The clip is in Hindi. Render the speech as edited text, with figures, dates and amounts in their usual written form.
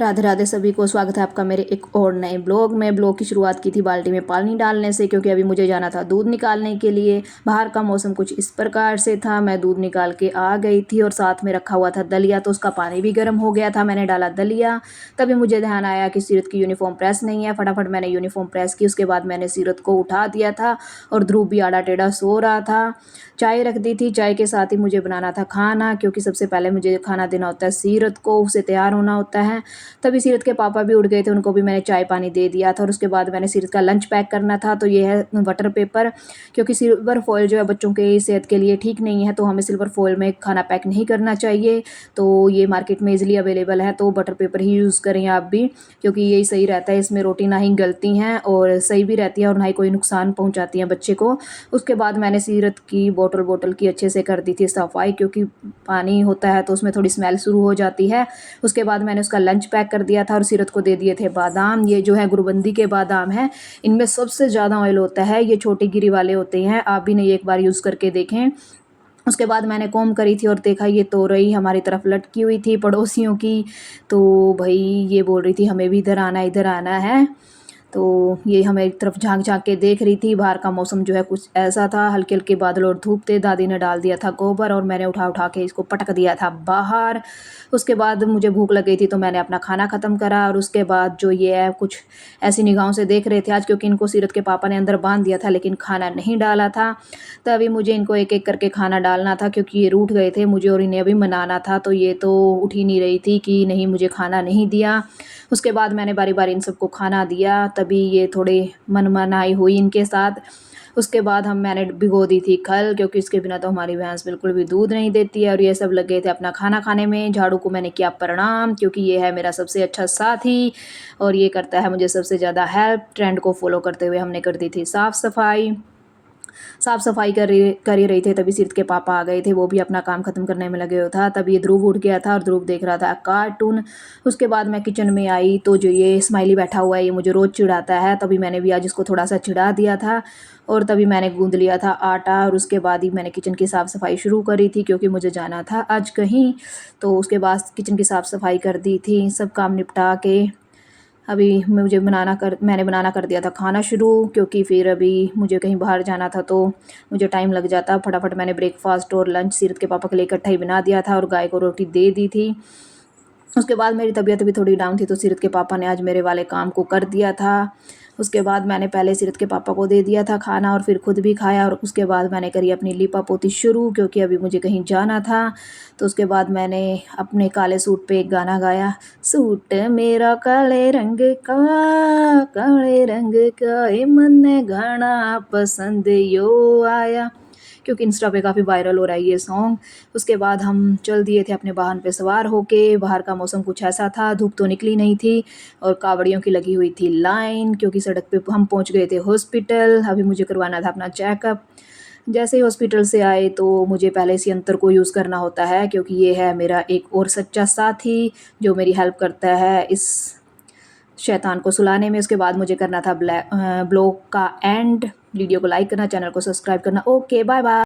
राधे राधे सभी को स्वागत है आपका मेरे एक और नए ब्लॉग में। ब्लॉग की शुरुआत की थी बाल्टी में पानी डालने से, क्योंकि अभी मुझे जाना था दूध निकालने के लिए। बाहर का मौसम कुछ इस प्रकार से था, मैं दूध निकाल के आ गई थी और साथ में रखा हुआ था दलिया, तो उसका पानी भी गर्म हो गया था। मैंने डाला दलिया, तभी मुझे ध्यान आया कि सीरत की यूनिफॉर्म प्रेस नहीं है। फटाफट मैंने यूनिफॉर्म प्रेस की। उसके बाद मैंने सीरत को उठा दिया था और ध्रुव भी आड़ा टेढ़ा सो रहा था। चाय रख दी थी, चाय के साथ ही मुझे बनाना था खाना, क्योंकि सबसे पहले मुझे खाना देना होता है सीरत को, उसे तैयार होना होता है। तभी सीरत के पापा भी उठ गए थे, उनको भी मैंने चाय पानी दे दिया था। और उसके बाद मैंने सीरत का लंच पैक करना था, तो ये है बटर पेपर, क्योंकि सिल्वर फॉइल जो है बच्चों के सेहत के लिए ठीक नहीं है, तो हमें सिल्वर फॉइल में खाना पैक नहीं करना चाहिए। तो ये मार्केट में इजीली अवेलेबल है, तो बटर पेपर ही यूज़ करें आप भी, क्योंकि यही सही रहता है। इसमें रोटी ना ही गलती हैं और सही भी रहती है और ना ही कोई नुकसान पहुँचाती है बच्चे को। उसके बाद मैंने सीरत की बोतल की अच्छे से कर दी थी सफाई, क्योंकि पानी होता है तो उसमें थोड़ी स्मेल शुरू हो जाती है। उसके बाद मैंने उसका लंच पैक कर दिया था और सीरत को दे दिए थे बादाम। ये जो है गुरबंदी के बादाम हैं, इनमें सबसे ज़्यादा ऑयल होता है, ये छोटी गिरी वाले होते हैं। आप भी नहीं एक बार यूज़ करके देखें। उसके बाद मैंने कॉम करी थी और देखा ये तोरई हमारी तरफ लटकी हुई थी पड़ोसियों की, तो भाई ये बोल रही थी हमें भी इधर आना है। तो ये हमें एक तरफ झांक झांक के देख रही थी। बाहर का मौसम जो है कुछ ऐसा था, हल्के हल्के बादल और धूप थे। दादी ने डाल दिया था गोबर और मैंने उठा उठा के इसको पटक दिया था बाहर। उसके बाद मुझे भूख लग गई थी, तो मैंने अपना खाना ख़त्म करा। और उसके बाद जो ये है कुछ ऐसी निगाहों से देख रहे थे आज, क्योंकि इनको सीरत के पापा ने अंदर बांध दिया था लेकिन खाना नहीं डाला था। तभी मुझे इनको एक एक करके खाना डालना था, क्योंकि ये रूठ गए थे मुझे और इन्हें अभी मनाना था। तो ये तो उठ ही नहीं रही थी कि नहीं मुझे खाना नहीं दिया। उसके बाद मैंने बारी बारी इन सबको खाना दिया, तभी ये थोड़े मनमनाई हुई इनके साथ। उसके बाद मैंने भिगो दी थी खल, क्योंकि इसके बिना तो हमारी भैंस बिल्कुल भी दूध नहीं देती है। और ये सब लगे थे अपना खाना खाने में। झाड़ू को मैंने किया प्रणाम, क्योंकि ये है मेरा सबसे अच्छा साथी और ये करता है मुझे सबसे ज़्यादा हेल्प। ट्रेंड को फॉलो करते हुए हमने कर दी थी साफ़ सफाई कर ही रही थे, तभी सीरत के पापा आ गए थे। वो भी अपना काम ख़त्म करने में लगे हुए था। तभी ये ध्रुव उठ गया था और ध्रुव देख रहा था कार्टून। उसके बाद मैं किचन में आई, तो जो ये स्माइली बैठा हुआ है ये मुझे रोज़ चिढ़ाता है, तभी मैंने भी आज इसको थोड़ा सा चिढ़ा दिया था। और तभी मैंने गूंद लिया था आटा और उसके बाद ही मैंने किचन की साफ़ सफाई शुरू करी थी, क्योंकि मुझे जाना था आज कहीं। तो उसके बाद किचन की साफ़ सफाई कर दी थी, सब काम निपटा के अभी मैंने बनाना कर दिया था खाना शुरू, क्योंकि फिर अभी मुझे कहीं बाहर जाना था तो मुझे टाइम लग जाता। फटाफट मैंने ब्रेकफास्ट और लंच सीरत के पापा के लिए इकट्ठा ही बना दिया था और गाय को रोटी दे दी थी। उसके बाद मेरी तबीयत भी थोड़ी डाउन थी, तो सीरत के पापा ने आज मेरे वाले काम को कर दिया था। उसके बाद मैंने पहले सीरत के पापा को दे दिया था खाना और फिर खुद भी खाया। और उसके बाद मैंने करी अपनी लीपा पोती शुरू, क्योंकि अभी मुझे कहीं जाना था। तो उसके बाद मैंने अपने काले सूट पे एक गाना गाया, सूट मेरा काले रंग का ए मन गाना पसंद यो आया, क्योंकि इंस्टा पे काफ़ी वायरल हो रहा है ये सॉन्ग। उसके बाद हम चल दिए थे अपने वाहन पे सवार होके। बाहर का मौसम कुछ ऐसा था, धूप तो निकली नहीं थी और कावड़ियों की लगी हुई थी लाइन, क्योंकि सड़क पे हम पहुंच गए थे हॉस्पिटल। अभी मुझे करवाना था अपना चेकअप। जैसे ही हॉस्पिटल से आए तो मुझे पहले इस यंत्र को यूज़ करना होता है, क्योंकि ये है मेरा एक और सच्चा साथी जो मेरी हेल्प करता है इस शैतान को सुलाने में। उसके बाद मुझे करना था ब्लॉग का एंड। वीडियो को लाइक करना, चैनल को सब्सक्राइब करना। Okay, bye bye.